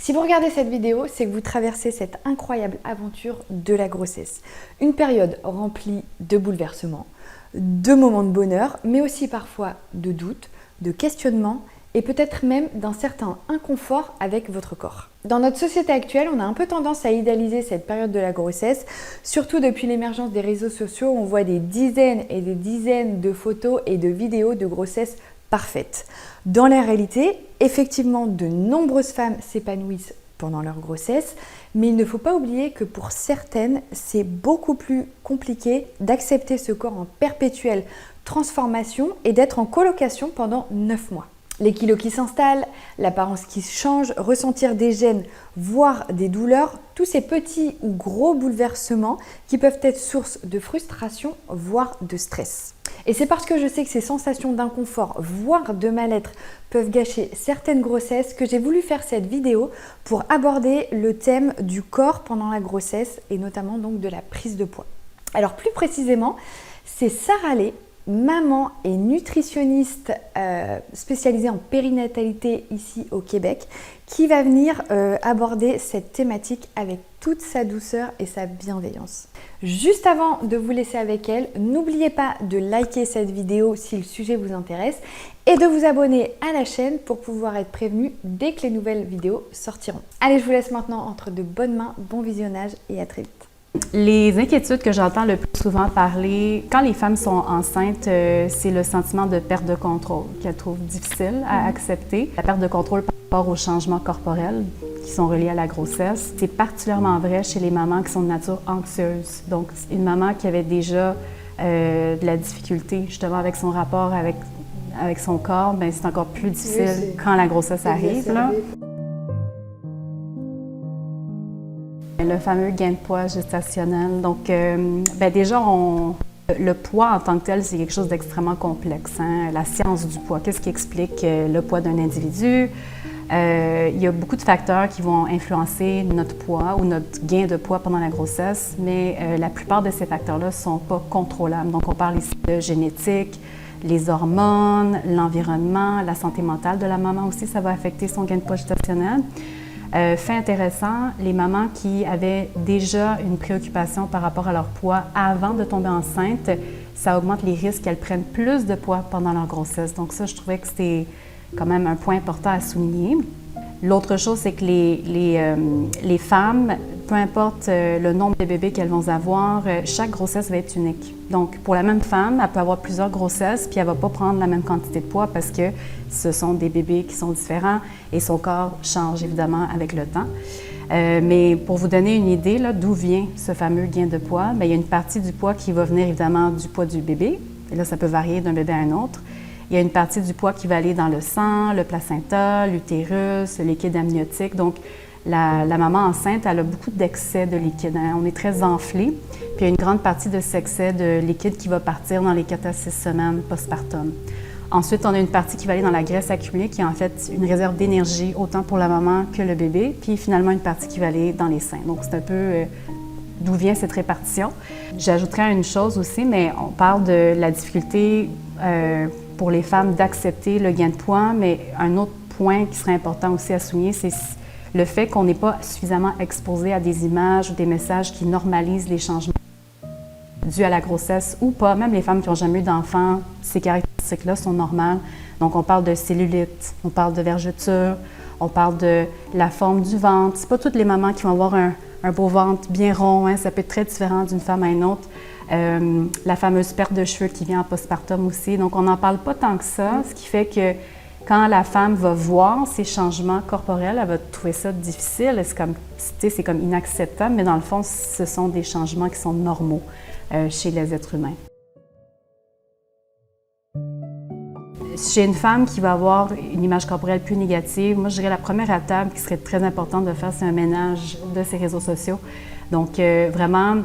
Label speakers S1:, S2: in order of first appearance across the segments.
S1: Si vous regardez cette vidéo, c'est que vous traversez cette incroyable aventure de la grossesse. Une période remplie de bouleversements, de moments de bonheur, mais aussi parfois de doutes, de questionnements et peut-être même d'un certain inconfort avec votre corps. Dans notre société actuelle, on a un peu tendance à idéaliser cette période de la grossesse, surtout depuis l'émergence des réseaux sociaux où on voit des dizaines et des dizaines de photos et de vidéos de grossesse parfaite. Dans la réalité, effectivement, de nombreuses femmes s'épanouissent pendant leur grossesse, mais il ne faut pas oublier que pour certaines, c'est beaucoup plus compliqué d'accepter ce corps en perpétuelle transformation et d'être en colocation pendant 9 mois. Les kilos qui s'installent, l'apparence qui change, ressentir des gênes, voire des douleurs, tous ces petits ou gros bouleversements qui peuvent être source de frustration, voire de stress. Et c'est parce que je sais que ces sensations d'inconfort, voire de mal-être, peuvent gâcher certaines grossesses que j'ai voulu faire cette vidéo pour aborder le thème du corps pendant la grossesse et notamment donc de la prise de poids. Alors plus précisément, c'est Sarah Lé, maman et nutritionniste spécialisée en périnatalité ici au Québec, qui va venir aborder cette thématique avec toute sa douceur et sa bienveillance. Juste avant de vous laisser avec elle, n'oubliez pas de liker cette vidéo si le sujet vous intéresse et de vous abonner à la chaîne pour pouvoir être prévenu dès que les nouvelles vidéos sortiront. Allez, je vous laisse maintenant entre de bonnes mains, bon visionnage et à très vite.
S2: Les inquiétudes que j'entends le plus souvent parler quand les femmes sont enceintes, c'est le sentiment de perte de contrôle qu'elles trouvent difficile à accepter. La perte de contrôle par rapport aux changements corporels qui sont reliés à la grossesse. C'est particulièrement vrai chez les mamans qui sont de nature anxieuse. Donc, une maman qui avait déjà de la difficulté justement avec son rapport avec son corps, bien, c'est encore plus difficile quand la grossesse arrive. Là. Le fameux gain de poids gestationnel. Donc, déjà, le poids en tant que tel, c'est quelque chose d'extrêmement complexe. Hein? La science du poids, qu'est-ce qui explique le poids d'un individu? Il y a beaucoup de facteurs qui vont influencer notre poids ou notre gain de poids pendant la grossesse, mais la plupart de ces facteurs-là ne sont pas contrôlables. Donc, on parle ici de génétique, les hormones, l'environnement, la santé mentale de la maman aussi, ça va affecter son gain de poids gestationnel. Fait intéressant, les mamans qui avaient déjà une préoccupation par rapport à leur poids avant de tomber enceinte, ça augmente les risques qu'elles prennent plus de poids pendant leur grossesse. Donc ça, je trouvais que c'était quand même un point important à souligner. L'autre chose, c'est que les femmes, peu importe le nombre de bébés qu'elles vont avoir, chaque grossesse va être unique. Donc, pour la même femme, elle peut avoir plusieurs grossesses, puis elle ne va pas prendre la même quantité de poids parce que ce sont des bébés qui sont différents et son corps change évidemment avec le temps. Mais pour vous donner une idée d'où vient ce fameux gain de poids, bien, il y a une partie du poids qui va venir évidemment du poids du bébé. Et là, ça peut varier d'un bébé à un autre. Il y a une partie du poids qui va aller dans le sang, le placenta, l'utérus, le liquide amniotique. Donc, la maman enceinte, elle a beaucoup d'excès de liquide. Hein? On est très enflé. Puis, il y a une grande partie de cet excès de liquide qui va partir dans les 4 à 6 semaines postpartum. Ensuite, on a une partie qui va aller dans la graisse accumulée, qui est en fait une réserve d'énergie, autant pour la maman que le bébé. Puis, finalement, une partie qui va aller dans les seins. Donc, c'est un peu d'où vient cette répartition. J'ajouterais une chose aussi, mais on parle de la difficulté pour les femmes d'accepter le gain de poids, mais un autre point qui serait important aussi à souligner, c'est le fait qu'on n'est pas suffisamment exposé à des images ou des messages qui normalisent les changements dus à la grossesse ou pas. Même les femmes qui n'ont jamais eu d'enfants, ces caractéristiques-là sont normales. Donc, on parle de cellulite, on parle de vergeture, on parle de la forme du ventre. C'est pas toutes les mamans qui vont avoir un beau ventre bien rond, hein? Ça peut être très différent d'une femme à une autre. La fameuse perte de cheveux qui vient en postpartum aussi. Donc, on n'en parle pas tant que ça, ce qui fait que quand la femme va voir ces changements corporels, elle va trouver ça difficile. C'est comme inacceptable, mais dans le fond, ce sont des changements qui sont normaux chez les êtres humains. Chez une femme qui va avoir une image corporelle plus négative, moi, je dirais la première étape qui serait très importante de faire, c'est un ménage de ces réseaux sociaux. Donc, vraiment,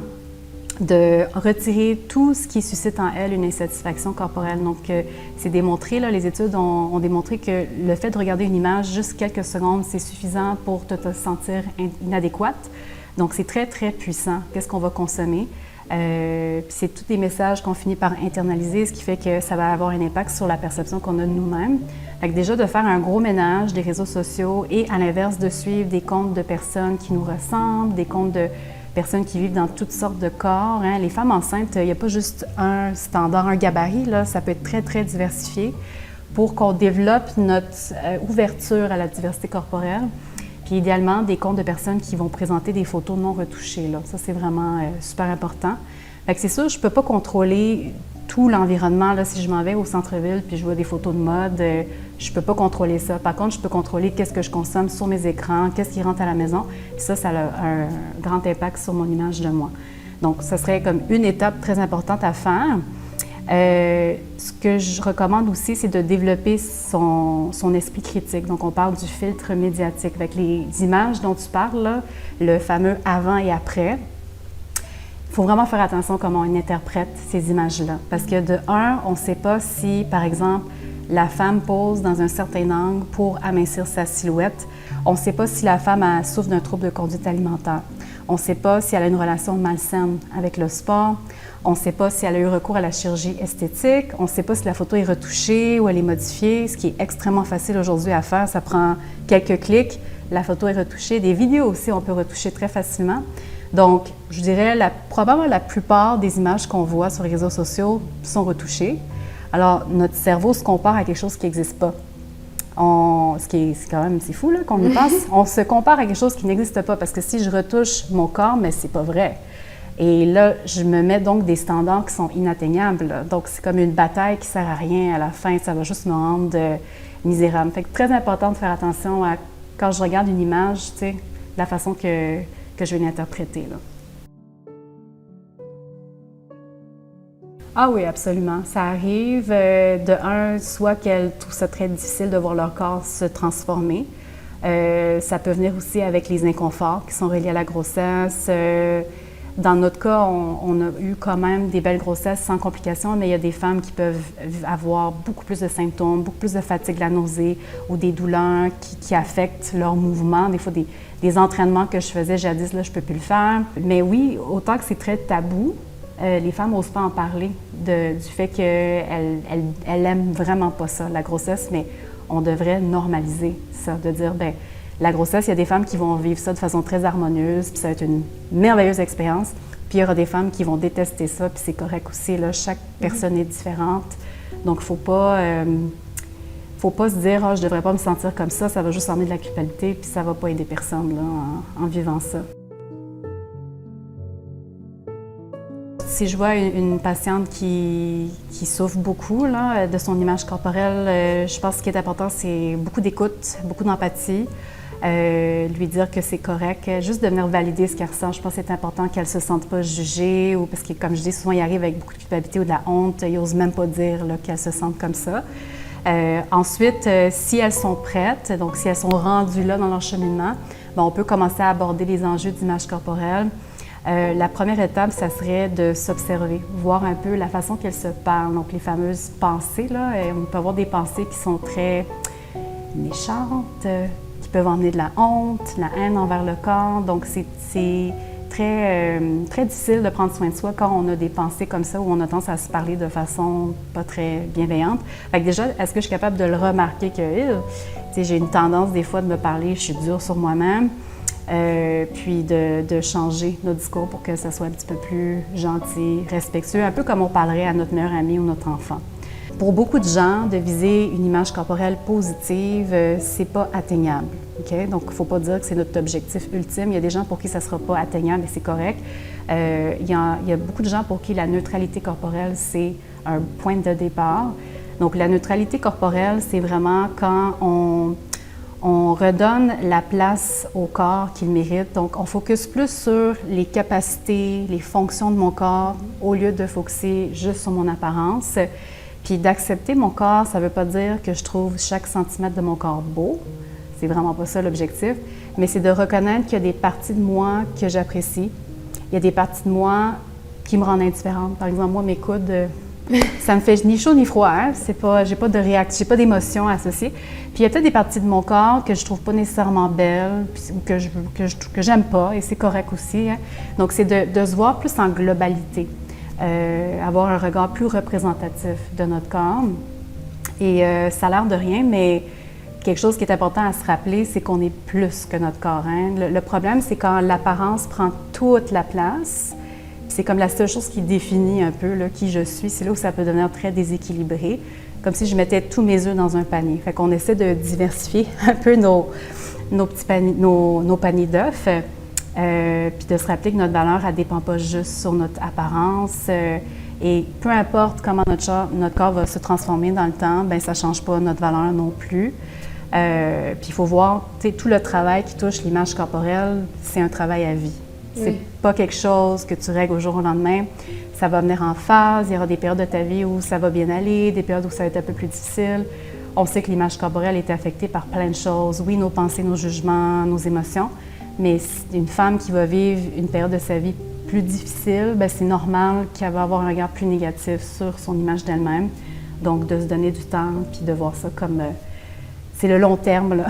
S2: de retirer tout ce qui suscite en elle une insatisfaction corporelle. Donc, c'est démontré, là, les études ont démontré que le fait de regarder une image juste quelques secondes, c'est suffisant pour te sentir inadéquate. Donc, c'est très, très puissant. Qu'est-ce qu'on va consommer? Puis c'est tous des messages qu'on finit par internaliser, ce qui fait que ça va avoir un impact sur la perception qu'on a de nous-mêmes. Fait que déjà de faire un gros ménage des réseaux sociaux et à l'inverse de suivre des comptes de personnes qui nous ressemblent, des comptes de personnes qui vivent dans toutes sortes de corps. Hein. Les femmes enceintes, il n'y a pas juste un standard, un gabarit, là, ça peut être très, très diversifié pour qu'on développe notre ouverture à la diversité corporelle. Puis idéalement, des comptes de personnes qui vont présenter des photos non retouchées. Là. Ça, c'est vraiment super important. Fait que c'est sûr, je ne peux pas contrôler tout l'environnement. Là, si je m'en vais au centre-ville puis je vois des photos de mode, je ne peux pas contrôler ça. Par contre, je peux contrôler qu'est-ce que je consomme sur mes écrans, qu'est-ce qui rentre à la maison. Puis ça a un grand impact sur mon image de moi. Donc, ça serait comme une étape très importante à faire. Ce que je recommande aussi, c'est de développer son esprit critique. Donc, on parle du filtre médiatique. Avec les images dont tu parles, là, le fameux avant et après, il faut vraiment faire attention comment on interprète ces images-là. Parce que de un, on ne sait pas si, par exemple, la femme pose dans un certain angle pour amincir sa silhouette. On ne sait pas si la femme souffre d'un trouble de conduite alimentaire. On ne sait pas si elle a une relation malsaine avec le sport. On ne sait pas si elle a eu recours à la chirurgie esthétique. On ne sait pas si la photo est retouchée ou elle est modifiée, ce qui est extrêmement facile aujourd'hui à faire. Ça prend quelques clics, la photo est retouchée. Des vidéos aussi, on peut retoucher très facilement. Donc, je dirais, probablement la plupart des images qu'on voit sur les réseaux sociaux sont retouchées. Alors, notre cerveau se compare à quelque chose qui n'existe pas. C'est quand même, c'est fou là, qu'on y pense. On se compare à quelque chose qui n'existe pas parce que si je retouche mon corps, mais c'est pas vrai. Et là, je me mets donc des standards qui sont inatteignables. Donc, c'est comme une bataille qui sert à rien à la fin. Ça va juste me rendre misérable. Fait que très important de faire attention à, quand je regarde une image, tu sais, la façon que je vais l'interpréter, là. Ah oui, absolument. Ça arrive, de un, soit qu'elles trouvent ça très difficile de voir leur corps se transformer. Ça peut venir aussi avec les inconforts qui sont reliés à la grossesse. Dans notre cas, on a eu quand même des belles grossesses sans complications, mais il y a des femmes qui peuvent avoir beaucoup plus de symptômes, beaucoup plus de fatigue, la nausée ou des douleurs qui affectent leur mouvement. Des fois, des entraînements que je faisais jadis, là, je ne peux plus le faire. Mais oui, autant que c'est très tabou, les femmes n'osent pas en parler du fait qu'elles n'aiment vraiment pas ça, la grossesse, mais on devrait normaliser ça, de dire, bien, la grossesse, il y a des femmes qui vont vivre ça de façon très harmonieuse, puis ça va être une merveilleuse expérience. Puis il y aura des femmes qui vont détester ça, puis c'est correct aussi, là, chaque personne est différente. Donc, faut pas se dire, je devrais pas me sentir comme ça va juste emmener de la culpabilité, puis ça va pas aider personne là, en vivant ça. Si je vois une patiente qui souffre beaucoup là, de son image corporelle, je pense que ce qui est important, c'est beaucoup d'écoute, beaucoup d'empathie, lui dire que c'est correct, juste de venir valider ce qu'elle ressent. Je pense que c'est important qu'elle ne se sente pas jugée, ou parce que, comme je dis, souvent, il arrive avec beaucoup de culpabilité ou de la honte, ils n'osent même pas dire qu'elles se sentent comme ça. Ensuite, si elles sont prêtes, donc si elles sont rendues là dans leur cheminement, bien, on peut commencer à aborder les enjeux d'image corporelle. La première étape, ça serait de s'observer, voir un peu la façon qu'elles se parlent, donc les fameuses pensées. Là, on peut avoir des pensées qui sont très méchantes, qui peuvent emmener de la honte, la haine envers le corps. Donc, c'est très, très difficile de prendre soin de soi quand on a des pensées comme ça, où on a tendance à se parler de façon pas très bienveillante. Fait que déjà, est-ce que je suis capable de le remarquer que j'ai une tendance des fois de me parler, je suis dure sur moi-même. Puis de changer notre discours pour que ça soit un petit peu plus gentil, respectueux, un peu comme on parlerait à notre meilleur ami ou notre enfant. Pour beaucoup de gens, de viser une image corporelle positive, c'est pas atteignable. Okay? Donc, il ne faut pas dire que c'est notre objectif ultime. Il y a des gens pour qui ça ne sera pas atteignable et c'est correct. Il y a beaucoup de gens pour qui la neutralité corporelle, c'est un point de départ. Donc, la neutralité corporelle, c'est vraiment quand on redonne la place au corps qu'il mérite. Donc, on focus plus sur les capacités, les fonctions de mon corps, au lieu de focuser juste sur mon apparence. Puis d'accepter mon corps, ça ne veut pas dire que je trouve chaque centimètre de mon corps beau. C'est vraiment pas ça l'objectif. Mais c'est de reconnaître qu'il y a des parties de moi que j'apprécie. Il y a des parties de moi qui me rendent indifférente. Par exemple, moi, mes coudes, Ça me fait ni chaud ni froid. Hein? J'ai pas de réaction, j'ai pas d'émotion associée. Puis il y a peut-être des parties de mon corps que je trouve pas nécessairement belles, ou que j'aime pas, et c'est correct aussi. Hein? Donc c'est de se voir plus en globalité, avoir un regard plus représentatif de notre corps. Et ça a l'air de rien, mais quelque chose qui est important à se rappeler, c'est qu'on est plus que notre corps. Hein? Le problème, c'est quand l'apparence prend toute la place. C'est comme la seule chose qui définit un peu là, qui je suis. C'est là où ça peut devenir très déséquilibré, comme si je mettais tous mes œufs dans un panier. Fait qu'on essaie de diversifier un peu nos paniers d'œufs, puis de se rappeler que notre valeur, elle ne dépend pas juste sur notre apparence. Et peu importe comment notre corps va se transformer dans le temps, bien, ça ne change pas notre valeur non plus. Puis il faut voir, tout le travail qui touche l'image corporelle, c'est un travail à vie. C'est pas quelque chose que tu règles au jour au lendemain. Ça va venir en phase. Il y aura des périodes de ta vie où ça va bien aller, des périodes où ça va être un peu plus difficile. On sait que l'image corporelle est affectée par plein de choses. Oui, nos pensées, nos jugements, nos émotions. Mais une femme qui va vivre une période de sa vie plus difficile, bien, c'est normal qu'elle va avoir un regard plus négatif sur son image d'elle-même. Donc, de se donner du temps puis de voir ça comme... c'est le long terme, là.